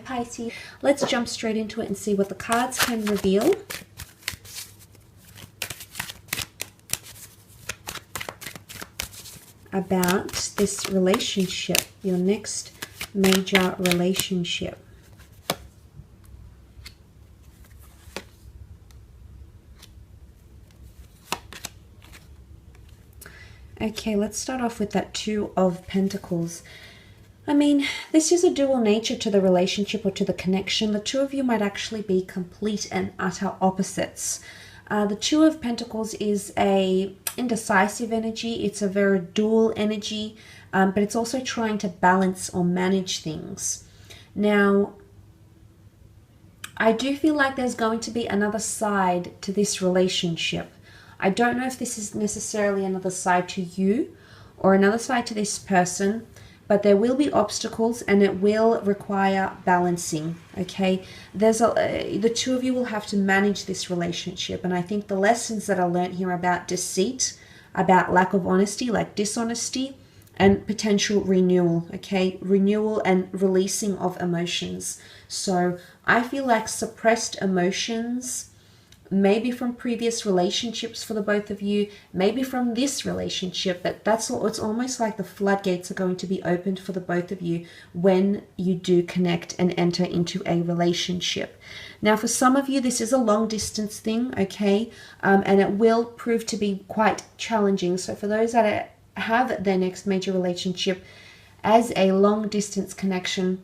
Pisces. Let's jump straight into it and see what the cards can reveal. About this relationship, your next major relationship. Okay, let's start off with that Two of Pentacles. I mean, this is a dual nature to the relationship or to the connection. The two of you might actually be complete and utter opposites. The Two of Pentacles is a indecisive energy. It's a very dual energy, but it's also trying to balance or manage things. Now, I do feel like there's going to be another side to this relationship. I don't know if this is necessarily another side to you or another side to this person, but there will be obstacles and it will require balancing, okay? The two of you will have to manage this relationship, and I think the lessons that are learned here about deceit, about lack of honesty, like dishonesty, and potential renewal, okay? Renewal and releasing of emotions. So I feel like suppressed emotions, maybe from previous relationships for the both of you, maybe from this relationship, but that's all. It's almost like the floodgates are going to be opened for the both of you when you do connect and enter into a relationship. Now, for some of you, this is a long distance thing, okay? And it will prove to be quite challenging. So for those that have their next major relationship as a long distance connection,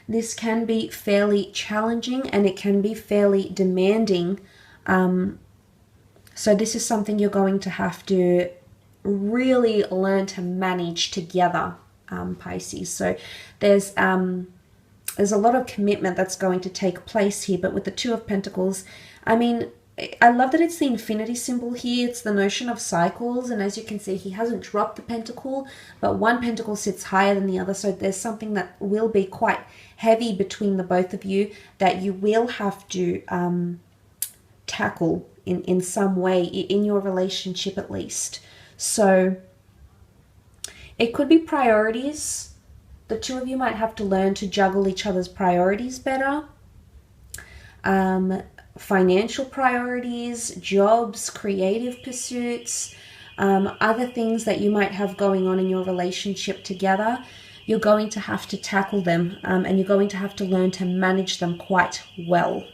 this can be fairly challenging and it can be fairly demanding. So this is something you're going to have to really learn to manage together, Pisces. So there's a lot of commitment that's going to take place here. But with the Two of Pentacles, I mean, I love that it's the infinity symbol here. It's the notion of cycles, and as you can see, he hasn't dropped the pentacle, but one pentacle sits higher than the other. So there's something that will be quite heavy between the both of you that you will have to tackle in some way in your relationship, at least. So it could be priorities. The two of you might have to learn to juggle each other's priorities better. Financial priorities, jobs, creative pursuits, other things that you might have going on in your relationship together. You're going to have to tackle them, and you're going to have to learn to manage them quite well.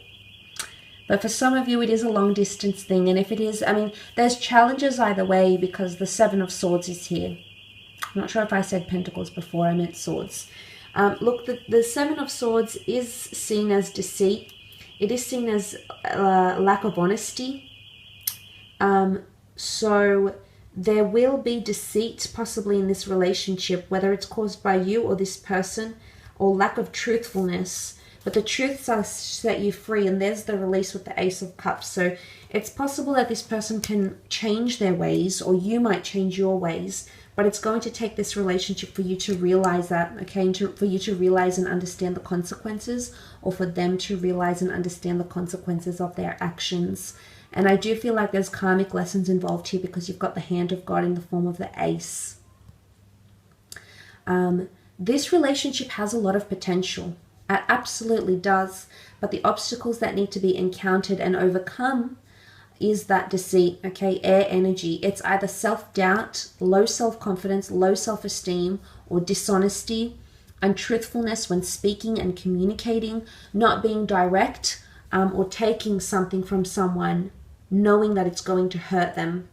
But for some of you, it is a long distance thing. And if it is, I mean, there's challenges either way because the Seven of Swords is here. I'm not sure if I said Pentacles before, I meant Swords. Look, the Seven of Swords is seen as deceit. It is seen as lack of honesty. So there will be deceit possibly in this relationship, whether it's caused by you or this person, or lack of truthfulness. But the truths are set you free, and there's the release with the Ace of Cups. So it's possible that this person can change their ways, or you might change your ways, but it's going to take this relationship for you to realize that, okay, and for you to realize and understand the consequences, or for them to realize and understand the consequences of their actions. And I do feel like there's karmic lessons involved here because you've got the hand of God in the form of the Ace. This relationship has a lot of potential. It absolutely does. But the obstacles that need to be encountered and overcome is that deceit, okay, air energy. It's either self-doubt, low self-confidence, low self-esteem, or dishonesty, untruthfulness when speaking and communicating, not being direct, or taking something from someone knowing that it's going to hurt them.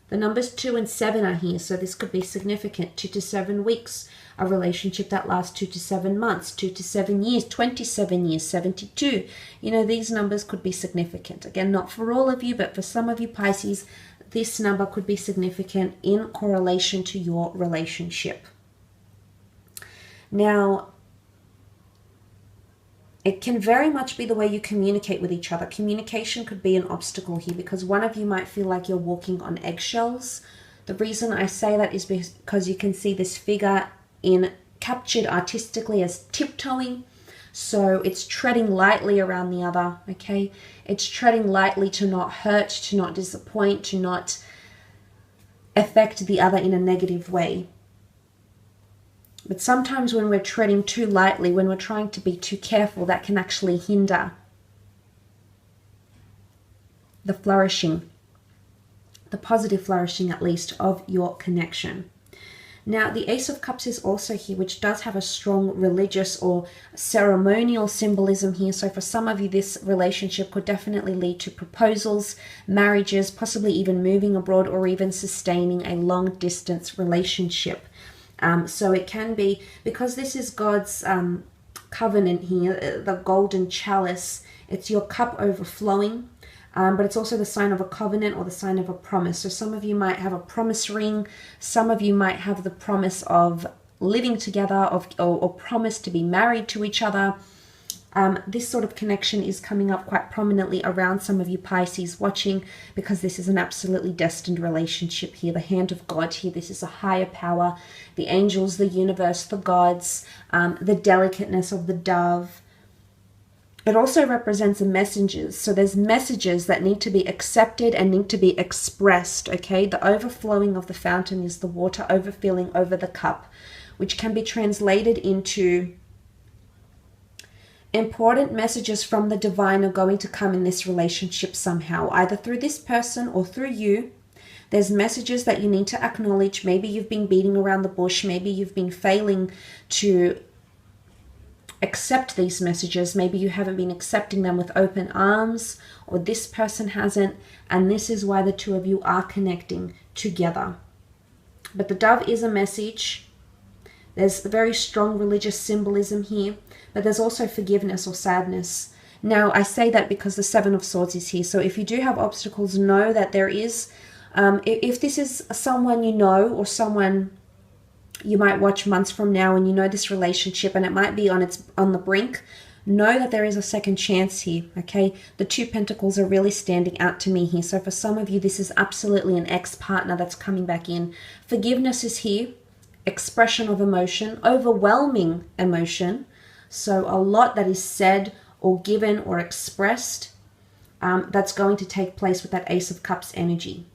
The numbers 2 and 7 are here, so this could be significant. 2 to 7 weeks, a relationship that lasts 2 to 7 months, 2 to 7 years, 27 years, 72. You know, these numbers could be significant. Again, not for all of you, but for some of you Pisces, this number could be significant in correlation to your relationship. Now, it can very much be the way you communicate with each other. Communication could be an obstacle here because one of you might feel like you're walking on eggshells. The reason I say that is because you can see this figure captured artistically as tiptoeing. So it's treading lightly around the other, okay? It's treading lightly to not hurt, to not disappoint, to not affect the other in a negative way. But sometimes when we're treading too lightly, when we're trying to be too careful, that can actually hinder the flourishing, the positive flourishing at least, of your connection. Now, the Ace of Cups is also here, which does have a strong religious or ceremonial symbolism here. So for some of you, this relationship could definitely lead to proposals, marriages, possibly even moving abroad, or even sustaining a long-distance relationship. So it can be, because this is God's covenant here, the golden chalice, it's your cup overflowing. But it's also the sign of a covenant or the sign of a promise. So some of you might have a promise ring. Some of you might have the promise of living together, or promise to be married to each other. This sort of connection is coming up quite prominently around some of you Pisces watching, because this is an absolutely destined relationship here. The hand of God here. This is a higher power. The angels, the universe, the gods, the delicateness of the dove. It also represents the messengers. So there's messages that need to be accepted and need to be expressed, okay? The overflowing of the fountain is the water overfilling over the cup, which can be translated into important messages from the divine are going to come in this relationship somehow, either through this person or through you. There's messages that you need to acknowledge. Maybe you've been beating around the bush. Maybe you've been failing to accept these messages. Maybe you haven't been accepting them with open arms, or this person hasn't, and this is why the two of you are connecting together. But the dove is a message. There's a very strong religious symbolism here, but there's also forgiveness or sadness. Now, I say that because the Seven of Swords is here. So if you do have obstacles, know that there is, if this is someone you know, or someone you might watch months from now, and you know this relationship and it might be on the brink, know that there is a second chance here, okay? The Two Pentacles are really standing out to me here. So for some of you, this is absolutely an ex-partner that's coming back in. Forgiveness is here. Expression of emotion, overwhelming emotion. So a lot that is said or given or expressed, that's going to take place with that Ace of Cups energy.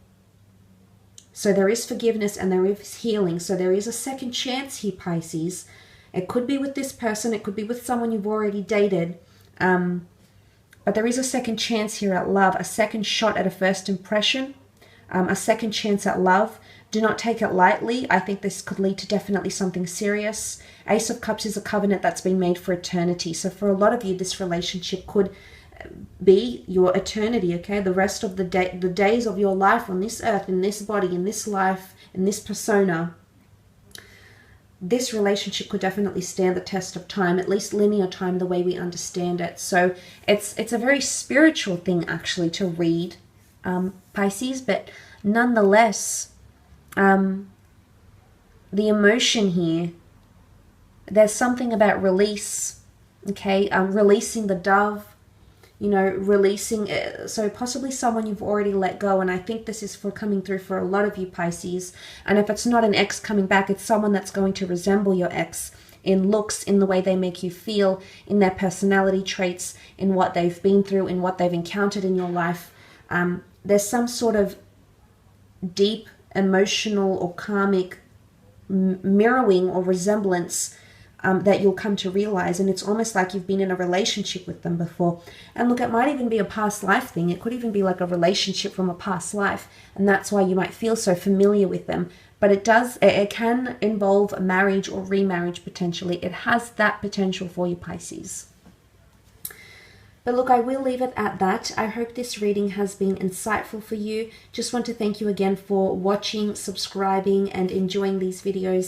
So there is forgiveness and there is healing. So there is a second chance here, Pisces. It could be with this person. It could be with someone you've already dated. But there is a second chance here at love. A second shot at a first impression. A second chance at love. Do not take it lightly. I think this could lead to definitely something serious. Ace of Cups is a covenant that's been made for eternity. So for a lot of you, this relationship could be your eternity, okay? The rest of the days of your life on this earth, in this body, in this life, in this persona. This relationship could definitely stand the test of time, at least linear time, the way we understand it. So it's a very spiritual thing actually to read, Pisces, but nonetheless, the emotion here, there's something about release, okay? Releasing the dove, you know, releasing, so possibly someone you've already let go. And I think this is coming through for a lot of you Pisces. And if it's not an ex coming back, it's someone that's going to resemble your ex in looks, in the way they make you feel, in their personality traits, in what they've been through, in what they've encountered in your life. There's some sort of deep emotional or karmic mirroring or resemblance that you'll come to realize, and it's almost like you've been in a relationship with them before. And look, it might even be a past life thing. It could even be like a relationship from a past life, and that's why you might feel so familiar with them. But it can involve marriage or remarriage potentially. It has that potential for you, Pisces. But look, I will leave it at that. I hope this reading has been insightful for you. Just want to thank you again for watching, subscribing, and enjoying these videos.